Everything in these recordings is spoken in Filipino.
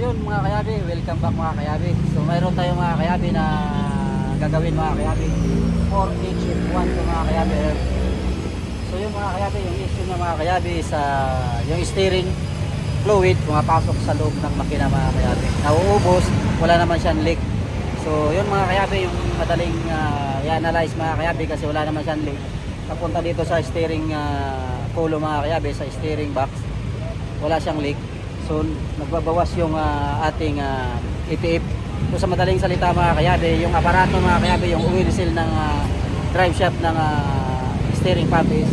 yun mga kayabi, welcome back mga kayabi. So mayroon tayong mga kayabi na gagawin mga kayabi for each one to mga kayabi. So yung mga kayabi, yung issue na mga kayabi sa yung steering fluid pumapasok sa loob ng makina mga kayabi. Nauubos, wala naman siyang leak. So yun mga kayabi, yung madaling i-analyze mga kayabi kasi wala naman siyang leak. Napunta dito sa steering pulo mga kayabi, sa steering box. Wala siyang leak. So nagbabawas yung ating EPF. So sa madaling salita mga kayabi, yung aparato mga kayabi, yung oil seal ng drive shaft ng steering pump is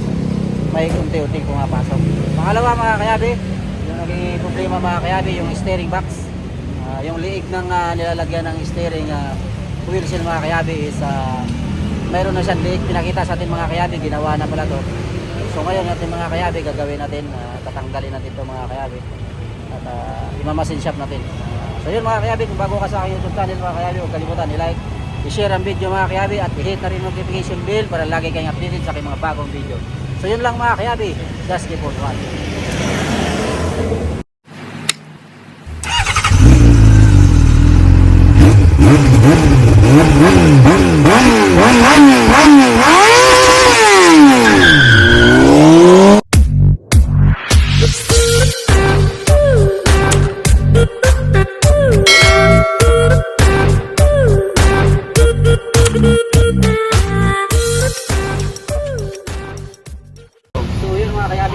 may unti-unting pumapasok. Pangalawa mga kayabi, yung naging problema mga kayabi, yung steering box. Yung liig ng nilalagyan ng steering oil seal mga kayabi is mayroon na siyang liig. Pinakita sa atin mga kayabi, ginawa na pala to. So ngayon natin mga kayabi, gagawin natin, tatanggalin natin to mga kayabi at imamasin shop natin. So yun mga kayabi, kung bago ka sa aking YouTube channel mga kayabi, huwag kalimutan i-like, i-share ang video mga kayabi at i-hit na rin notification bell para lagi kayong updated sa aking mga bagong video. So yun lang mga kayabi, just keep on watching.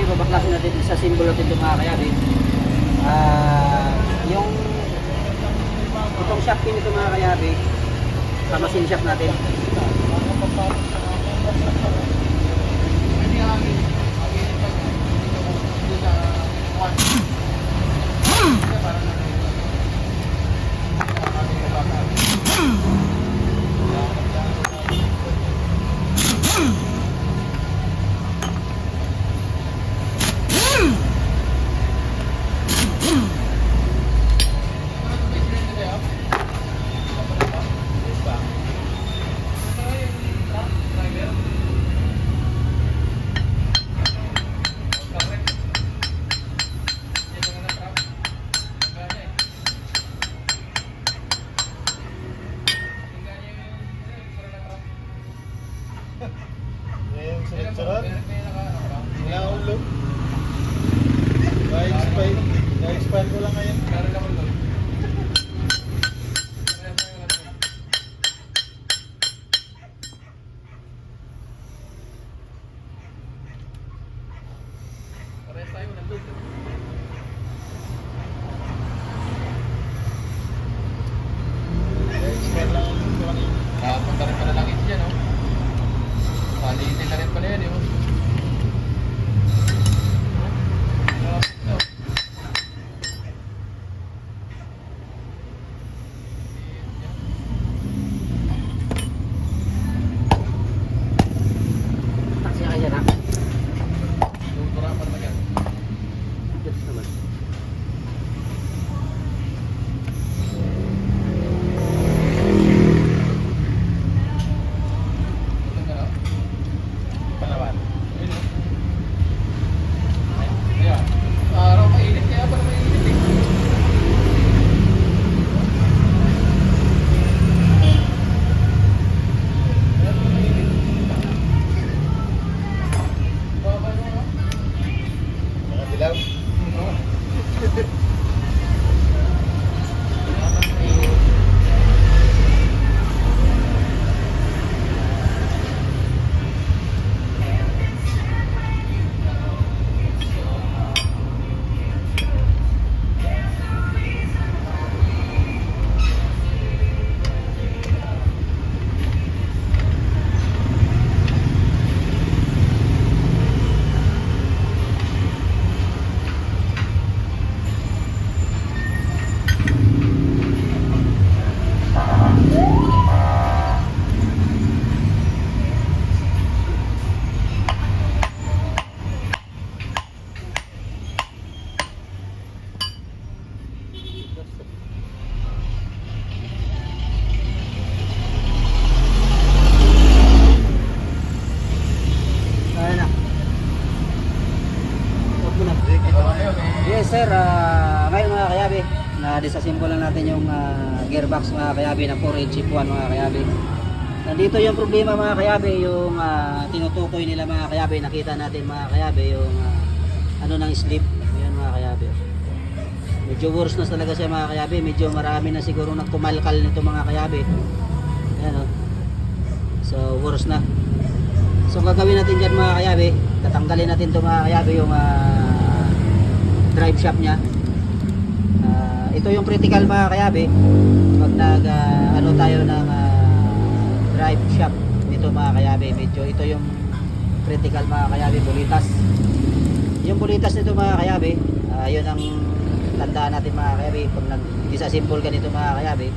Babaklasin natin sa simbolo natin ito mga kayabi. Yung itong shaft pin ito mga kayabi, kamasin shaft natin. Sarap. Naulo. Na-expire ko lang ngayon. Punta rin pala lang ito dyan, no? Palitin na rin pala yan, yun. Na disassemble lang natin yung gearbox mga kayabi na 4H Chip 1 mga kayabi. Nandito yung problema mga kayabi, yung tinutukoy nila mga kayabi. Nakita natin mga kayabi yung ano ng slip. Ayan mga kayabi. Medyo worse na talaga siya mga kayabi. Medyo marami na siguro nagkumalkal nito mga kayabi. Ayan o. So worse na. So gagawin natin dyan mga kayabi, tatanggalin natin ito mga kayabi yung drive shaft nya. Ito yung critical mga kayabi pag nag ano tayo ng drive shaft nito mga kayabi. Medyo ito yung critical mga kayabi, bulitas. Yung bulitas nito mga kayabi, yun ang tandaan natin mga kayabi pag nag-disassemble ka nito mga kayabi.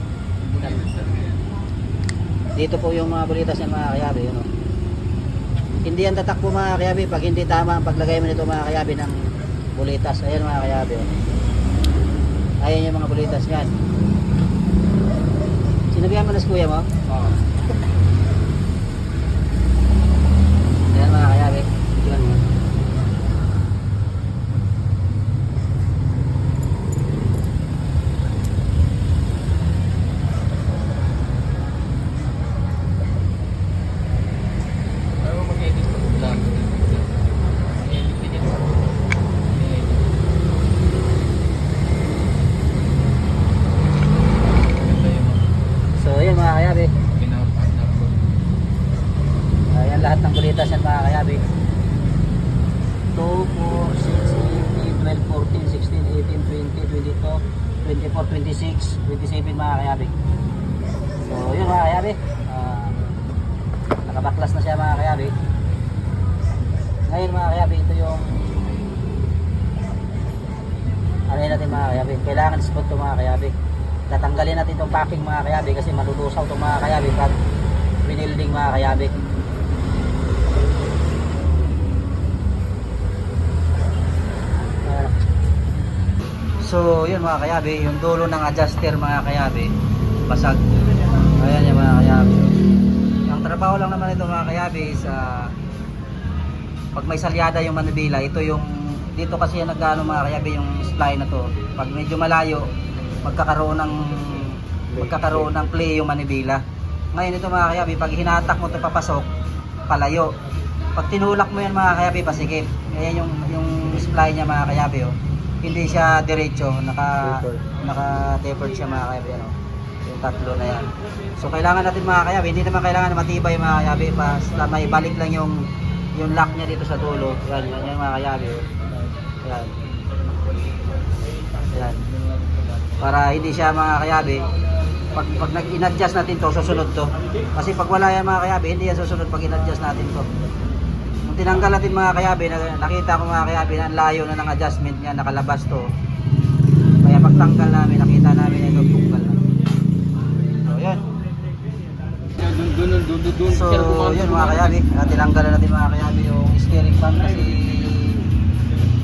Dito po yung mga bulitas yan mga kayabi, yun o. Hindi yan tatakbo mga kayabi pag hindi tama ang paglagay mo nito mga kayabi ng bulitas. Ayan mga kayabi o. Ayan yung mga bulitas yan. Sinabihan mo na si kuya mo? Oo. Ayan mga kayabi. Tingnan mo. Ayaw mo mag-edit pa lang. Edit din yan. Ganda yung So ayan mga kayabi. pinapasapot. Ayan lahat ng bulitas yan mga kayabi. 2, 4, 6, 8, 12, 14, 16, 18, 20, 22, 24, 26, 27 mga kayabi. So yun mga kayabi. Nakabaklas na siya mga kayabi. Ngayon mga kayabi, ito yung ano natin mga kayabi. Kailangan spot ito mga kayabi. Tatanggalin natin itong packing mga kayabi kasi malulusaw itong mga kayabi pag binilding mga kayabi. So yun mga kayabi, yung dulo ng adjuster mga kayabi basag. Ayan yung mga kayabi. Ang trabaho lang naman ito mga kayabi is pag may salyada yung manubila, ito yung dito kasi yung nagano mga kayabi yung spline na to. Pag medyo malayo, magkakaroon ng play yung manubila. Ngayon ito mga kayabi, pag hinatak mo ito papasok, palayo. Pag tinulak mo yan mga kayabi, pasikip. Ayan yung spline niya mga kayabi oh. Hindi siya diretso, naka-tapered siya mga kayabi ano. Yung tatlo na yan. So kailangan natin mga kayabi, hindi naman kailangan matibay mga kayabi, basta may balik lang yung lock niya dito sa dulo. Yan mga kayabi. Yan. Yan. Para hindi siya mga kayabi, pag nag-in-adjust natin to, susunod to. Kasi pag wala yan mga kayabi, hindi yan susunod pag in-adjust natin to. Nung tinanggal natin mga kayabi, nakita ko mga kayabi na ang layo na ng adjustment niya, nakalabas to. Kaya pagtanggal namin, nakita namin ito tunggal na. So yan. So yun mga kayabi, tinanggal na natin mga kayabi yung steering pan kasi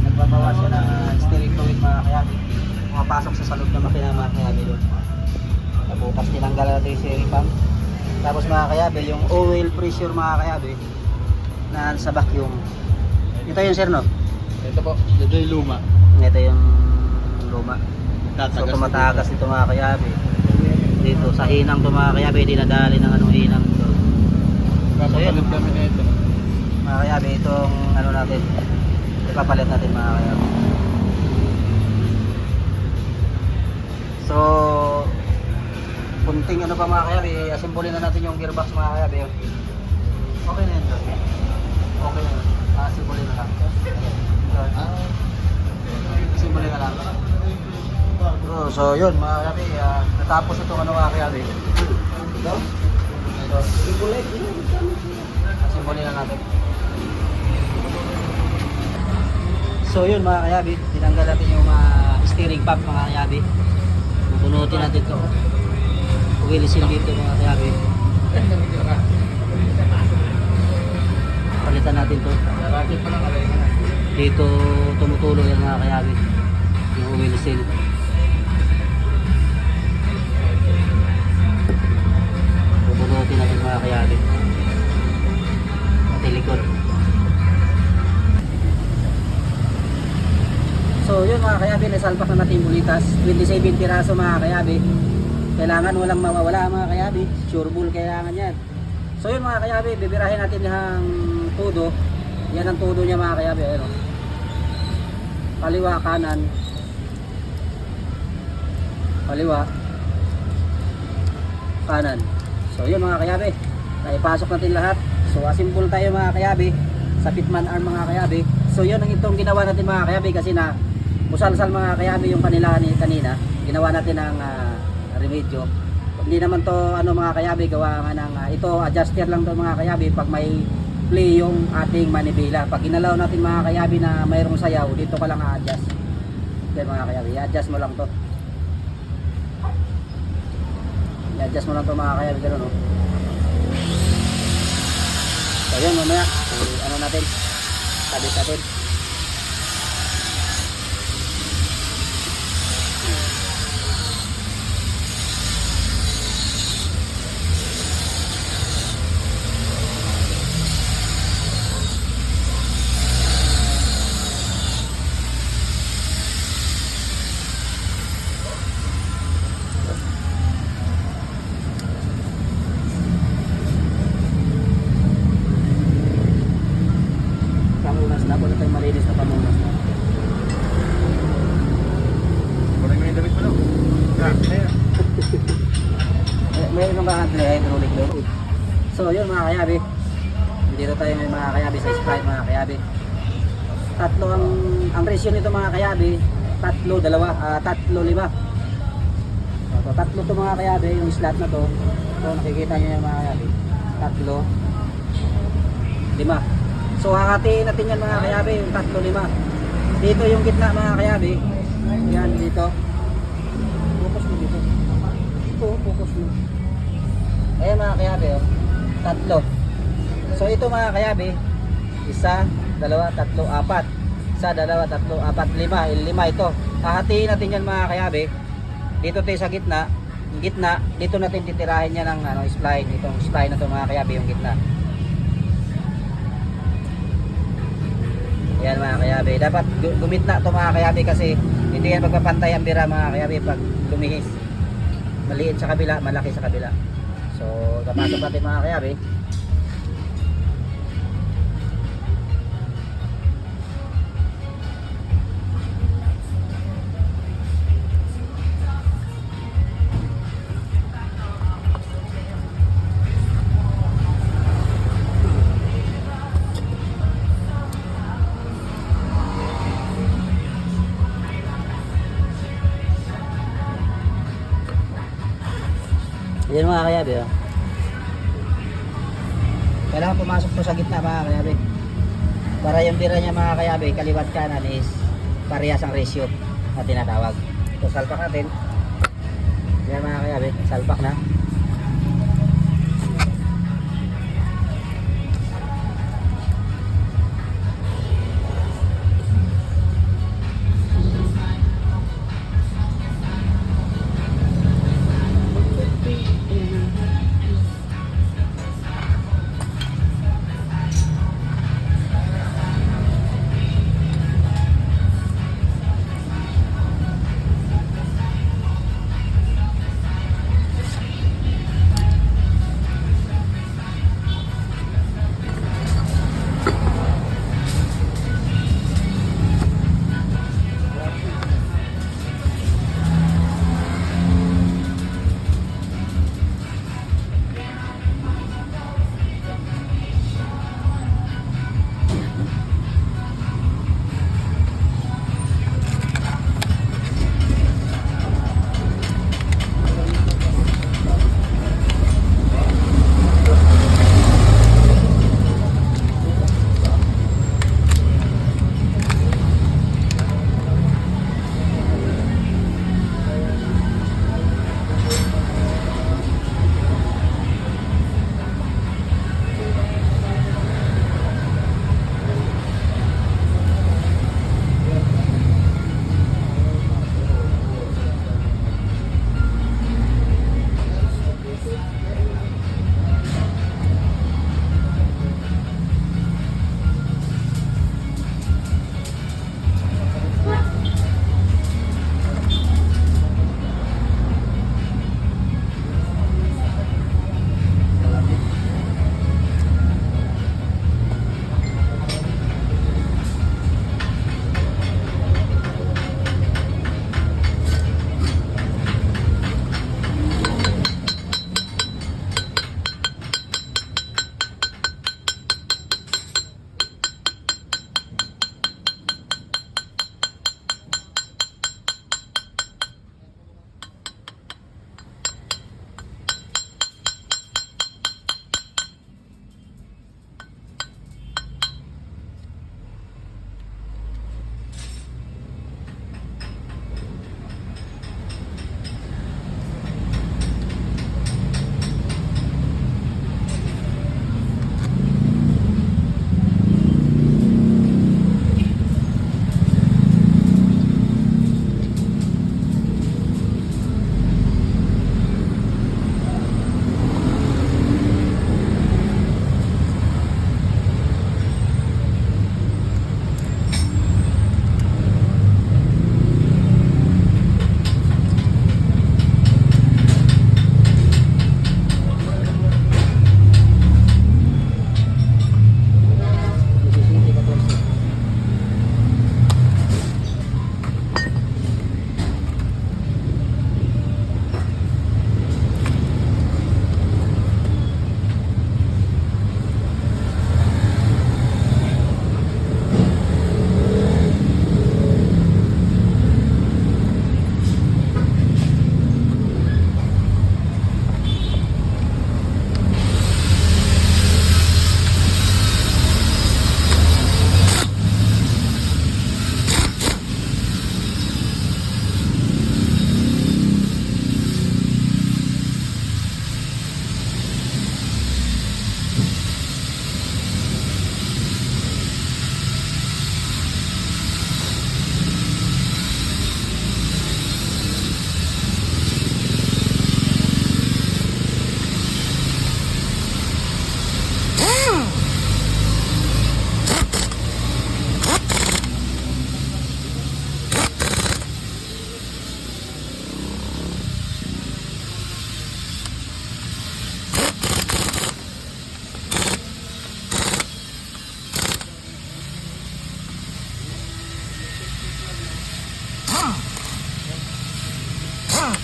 nagbabawas siya ng steering fluid mga kayabi. Pumapasok sa loob ng makina mga kayabi doon. Tapos tinanggal natin yung steering pan. Tapos mga kayabi, yung oil pressure mga kayabi na sa vacuum. Ito yung sir no? Ito po, ito yung luma. Ito yung luma. So tumatagas ito mga kayabi. Dito sa hinang to mga kayabi, hindi nadali ng anong hinang to. Papapalit kami na ito. Mga kayabi, itong ano natin, ipapalit natin mga kayabi. So kunting ano pa mga kayabi, assemble na natin yung gearbox mga kayabi. Okay na yun. Okay na yun. Assemble na lang. Assemble na lang. So yun mga kayabi, natapos itong ano mga kayabi. Ito. Assemble na natin. So yun mga kayabi, tinanggal natin yung steering pump mga kayabi. Bunutin natin ito. Wilisin dito mga kayabi. Palitan natin to. Dito tumutulo yung mga kayabi. Yung wilisin. Bunutin natin mga kayabi. Pati likod. So yun mga kayabi, nasalpak na natin yung bulitas. butas, 27 piraso mga kayabi. Kailangan walang mawawala mga kayabi, sure bull kailangan yan. So yun mga kayabi, bibirahin natin yung tudo. Yan ang tudo niya mga kayabi. Ayun, oh. Kaliwa, kanan, kaliwa, kanan. So yun mga kayabi, naipasok natin lahat. So asimple tayo mga kayabi sa pitman arm mga kayabi. So yun ang itong ginawa natin mga kayabi, kasi na musalsal mga kayabi yung kanila kanina. Ginawa natin ng remedyo. Hindi naman to ano mga kayabi, gawa nga ng ito adjuster lang to mga kayabi pag may play yung ating manibela. Pag ginalaw natin mga kayabi na mayroong sayaw, dito ka lang a-adjust. Yan mga kayabi, i-adjust mo lang to. I-adjust mo lang to mga kayabi, gano'n, no? So yun, mamaya ano natin, sabit natin. Pamunas na, wala tayong malinis na pamunas na. Kunin mo yung damit mo daw. Mayroon ba hydraulic doon? So yun mga kayabi, dito tayo may mga kayabi sa Sprite mga kayabi. Tatlo ang ratio nito mga kayabi, tatlo, dalawa, tatlo, lima. So, tatlo to mga kayabi, yung slot na to. So nakikita nyo yung mga kayabi, tatlo, lima. So hahatiin natin yan mga kayabi, yung tatlo, lima. Dito yung gitna mga kayabi, yan dito. Focus mo dito. Ito, focus mo. Ayan mga kayabi, oh. Tatlo. So ito mga kayabi, isa, dalawa, tatlo, apat. Isa, dalawa, tatlo, apat, lima. Lima ito. Hahatiin natin yan mga kayabi. Dito tayo sa gitna. Yung gitna, dito natin titirahin yan ng spline. Itong spline na ito mga kayabi, yung gitna. Yan mga kayabi. Dapat gumitna ito mga kayabi, kasi hindi yan magpapantay ang bira mga kayabi pag lumihis. Maliit sa kabila, malaki sa kabila. So, kapasok natin mga kayabi. Yan mga kayabi, oh. Kailangan pumasok to sa gitna mga kayabi, para yung bira niya mga kayabi, kaliwat kanan is parehas ang ratio na tinatawag. So salpak natin. Yan mga kayabi, salpak na. So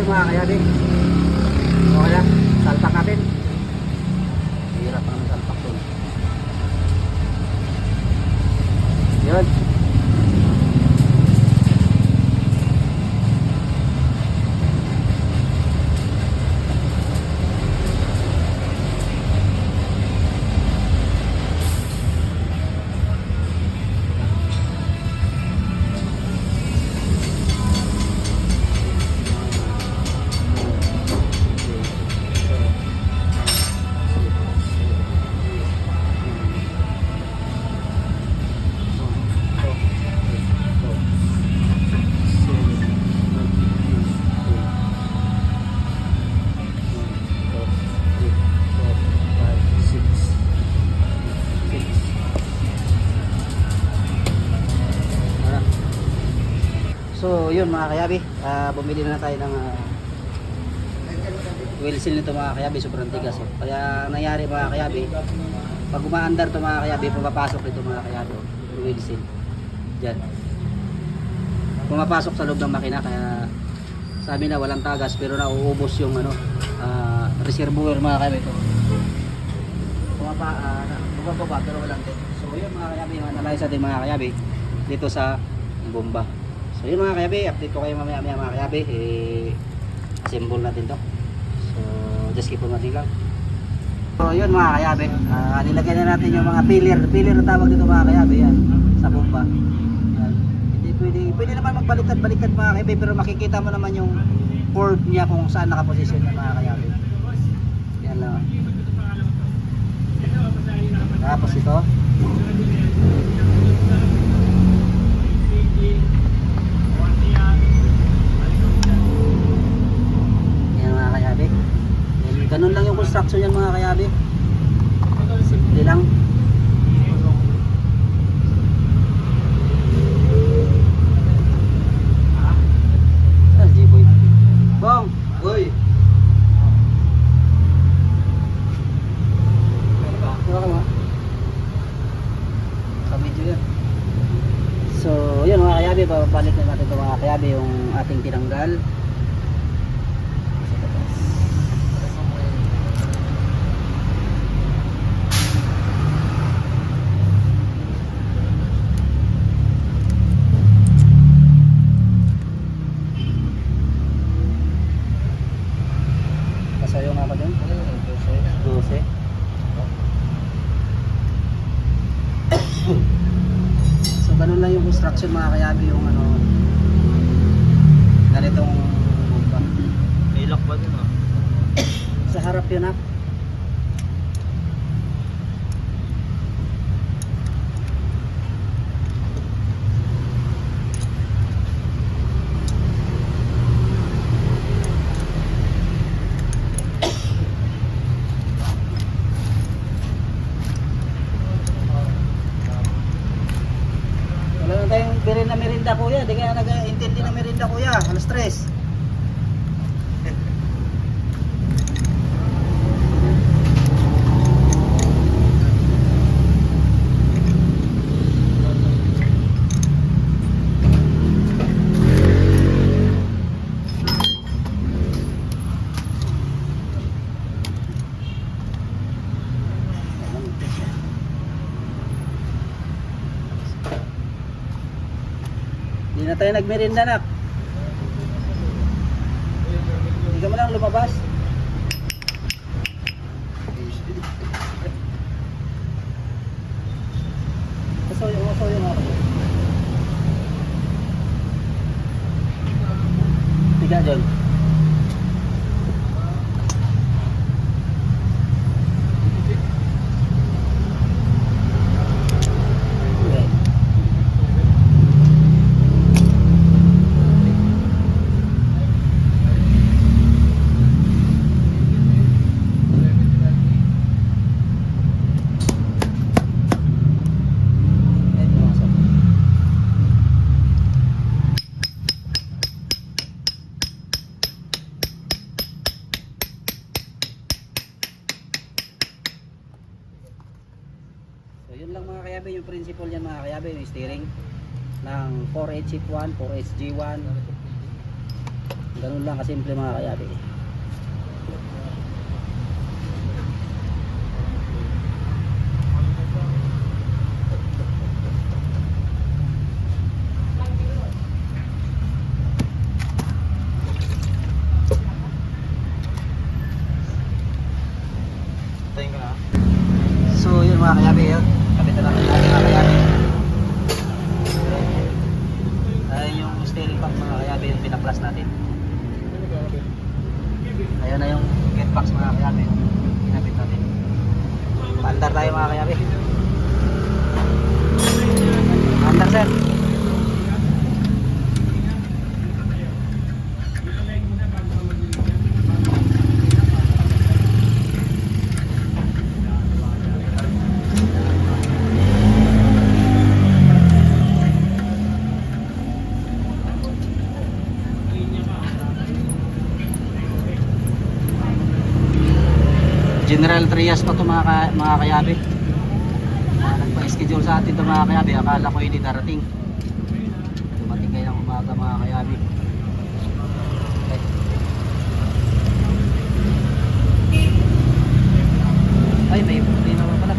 yun mga kayabi. Okay na, salpak natin. Hirap naman salpak doon. Yun. So yun mga kayabi, bumili na tayo ng wheel seal nito mga kayabi, sobrang tigas. Oh. Kaya nangyari mga kayabi, pag umaandar to mga kayabi, pumapasok dito mga kayabi, yung wheel seal. Diyan. Pumapasok sa loob ng makina, kaya sabi na walang tagas pero nauubos yung reservoir mga kayabi ito. Bumababa pero walang tet. So yun mga kayabi, yung analyze natin mga kayabi dito sa bomba. So yun mga kayabi, update ko kayo mamaya mga kayabi, assemble natin to. So just keep on watching lang. So yun mga kayabi, nilagay na natin yung mga pillar na tawag dito mga kayabi, yan, sa bomba. Yan. Pwede naman magbaliktad mga kayabi, pero makikita mo naman yung port niya kung saan nakaposisyon yung mga kayabi. Yan lang. Tapos ito. Ganun lang yung construction yan mga kayabi. Simple lang. G-boy. Bong! Uy! Ka-video yan. So, yun mga kayabi, papalit na natin ito mga kayabi yung ating tinanggal. Sayo nga pa dun? 12. So ganun lang yung construction mga kayabi, yung ganitong bomba. May lock ba dun Sa harap yun ha. Tayong birin na merinda kuya, di kaya nag-intindi na merinda kuya, alas 3. Hindi na tayo nagmerinda nak. Hindi ka mo lang lumabas. uso yung ako. Tiga dyan. Okay. Ito mga sir. So yun lang mga kayabe, yung principle yan mga kayabe, yung steering ng 4H Shift 1, 4H G1. Ganun lang kasimple mga kayabe. Tayo ka na. So yun mga kayabe, yun. Kapit na natin natin mga kayabe. Ay yung steering pack mga kayabe, yung pinaplas natin. Ayun na yung gearbox mga kayabe, pinapit natin. Paandar tayo mga kayabe. Paandar sir. General Trias pa to mga kayabe. Nagpa-schedule sa atin to mga kayabe. Akala ko hindi darating. Dumating kayo ng umaga mga kayabe. Okay. Ay may puti naman pala.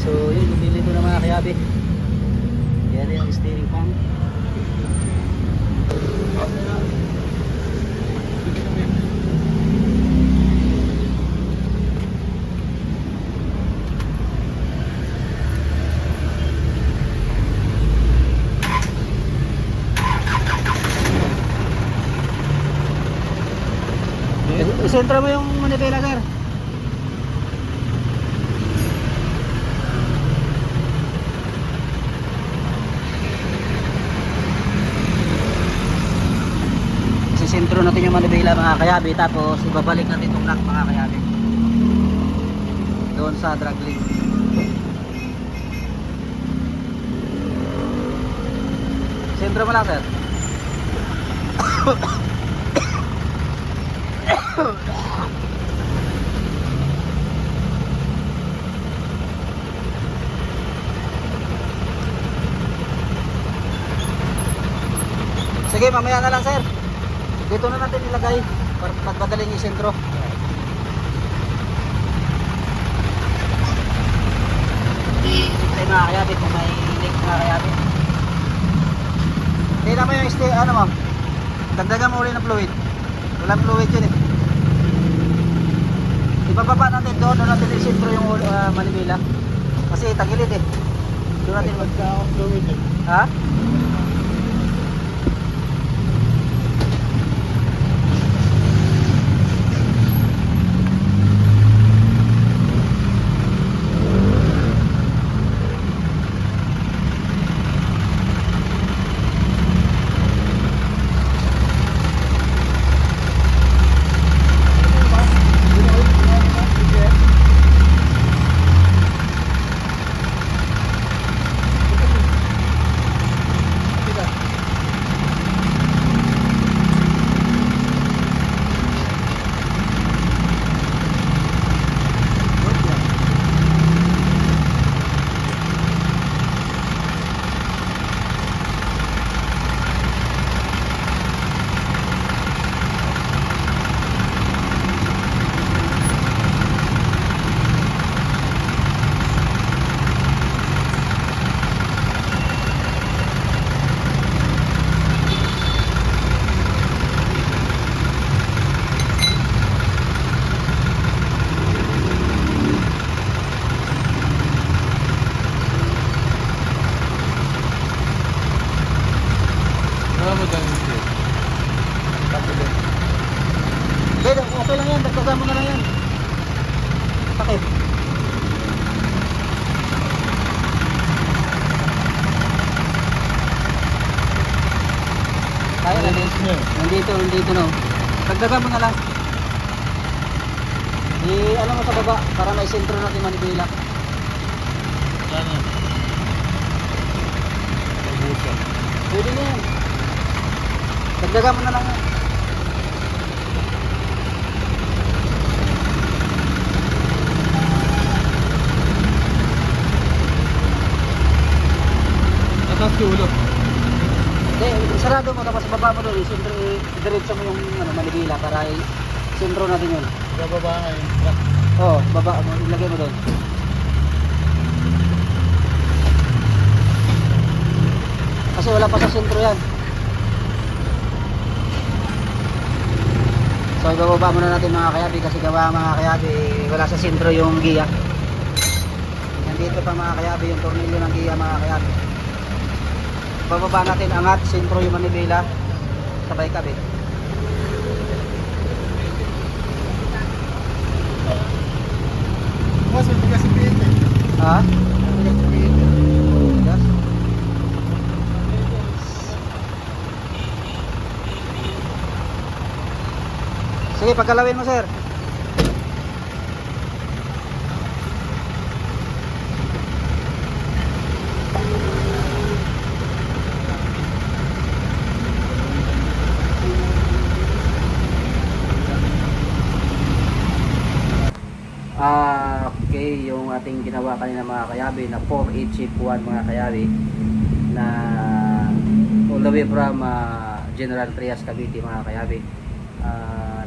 So yun, bumili ko na mga kayabe. Yan yung steering pump. Isentro mo yung manibela sir. Isentro natin yung manibela mga kayabe, tapos ibabalik natin itong lock mga kayabe doon sa drag link. Sentro mo lang sir. Sige, mamaya na lang sir. Dito na natin ilagay para pagpadaling yung sentro. Ito mga kayabe, kung may leak mga kayabe. Tingnan mo yung ano mo. Dagdagan mo ulit ng fluid. Walang fluid yun eh. Ibababa natin doon natin isentro yung manibela. Kasi tagilid eh. Doon natin Fluid eh. ha? Pwede, okay lang yan. Dagdagan mo na lang yan. Sakit. Kaya na din. Nandito no. Dagdagan mo na lang. Ano mo sa baba para may sentro natin manipila. Yan yan. Pwede na yan. Dagdagan mo na lang yan. Tatas yung ulo. Hindi, sarado mo tapos baba mo doon. Sentro, diretso mo yung manipila para sentro natin yun. Bababa nga yung truck. Oo, baba mo. Ilagay mo doon. Kasi wala pa sa sentro yan. So ibababa muna natin mga kayabi kasi gawa mga kayabi wala sa sentro yung giya. Nandito pa mga kayabi yung tornilyo ng giya mga kayabi. Bababa natin angat, sentro yung manibela. Sabay kabi. Mas mabigas yung bihit eh. Ha? Mabigas yung bihit. Bigas. Sige, pagkalawin mo sir. Okay, yung ating ginawa kanina mga kayabi na 4-8 chip 1 mga kayabi na all the way from General Trias Cavite mga kayabi.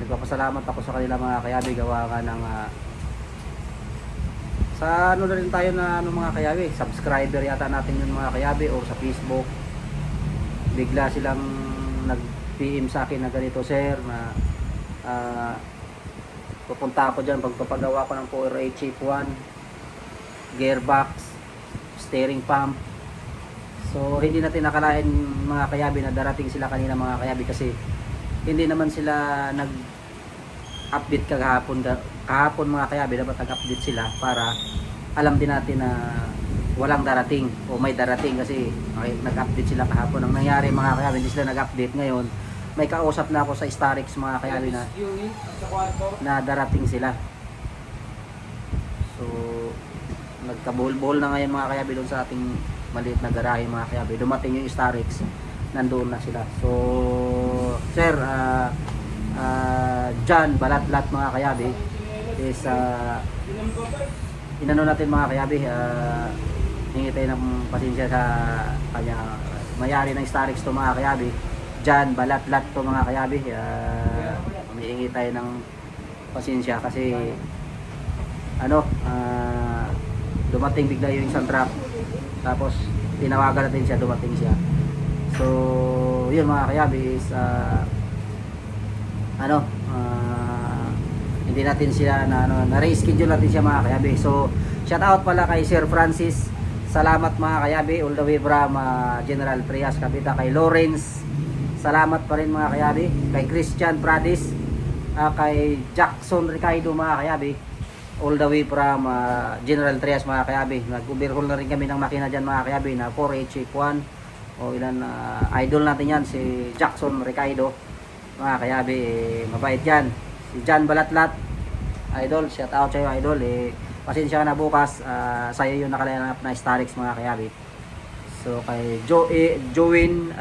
Nagpapasalamat ako sa kanila mga kayabi gawa ka ng sa ano na rin tayo na ano mga kayabi, subscriber yata natin yun mga kayabi or sa Facebook. Bigla silang nag-PM sa akin na ganito sir na pupunta ako dyan pagpapagawa ko ng 4-8 chip 1 gearbox, steering pump. So hindi natin nakalain mga kayabi na darating sila kanina mga kayabi kasi hindi naman sila nag-update kahapon mga kayabi. Dapat nag-update sila para alam din natin na walang darating o may darating kasi nag-update sila kahapon. Ang nangyari mga kayabi, hindi sila nag-update ngayon. May kausap na ako sa Starix mga kayabi na darating sila. So nagkabuhol-buhol na ngayon mga kayabi doon sa ating maliit na garahe mga kayabi. Dumating yung Starix, nandoon na sila. So sir, John Balatlat mga kayabi is inano natin mga kayabi, hingi tayo ng pasensya sa kanya mayari ng Starix to mga kayabi. John Balatlat to mga kayabi, humihingi tayo ng pasensya kasi dumating bigla yung isang truck tapos tinawagan natin siya, dumating siya. So yun mga kayabi is hindi natin sila na reschedule natin siya mga kayabi. So shout out pala kay Sir Francis, salamat mga kayabi all the way from General Trias Cavite. Kay Lawrence salamat pa rin mga kayabi. Kay Christian Pradis, kay Jackson Ricardo mga kayabi all the way from General Trias mga kayabi. Nag-overhaul na rin kami ng makina dyan mga kayabi na 4H Shape 1 o ilan idol natin yan si Jackson Ricardo mga kayabi, mabait yan. Si John Balatlat idol, shout out sa'yo idol. Pasensya ka na bukas, sa'yo yung nakalanap na Starix mga kayabi. So kay Join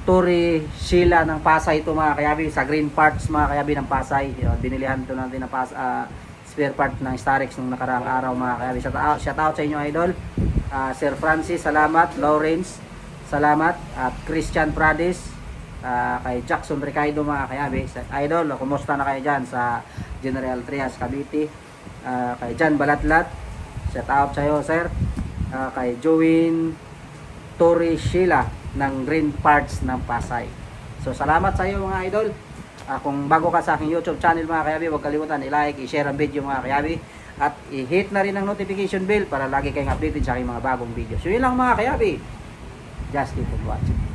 Tori Sheila ng Pasay ito mga kayabi, sa Green Parts mga kayabi ng Pasay. Binilihan ito natin ng spare part ng Starix nung nakaraang araw mga kayabi. Shout out sa inyo idol. Sir Francis salamat, Lawrence salamat, at Christian Pradis, kay Jackson Ricardo mga kayabi. Idol, kumusta na kayo dyan sa General Trias Cavite? Kay John Balatlat shout out sa iyo sir. Kay Join Tori Sheila ng Green Parts ng Pasay. So salamat sa iyo mga idol. Kung bago ka sa aking YouTube channel mga kayabi, huwag kalimutan i-like, i-share ang video mga kayabi, at i-hit na rin ang notification bell para lagi kayong updated sa aking mga bagong video. So yun lang mga kayabi. Just keep on watching.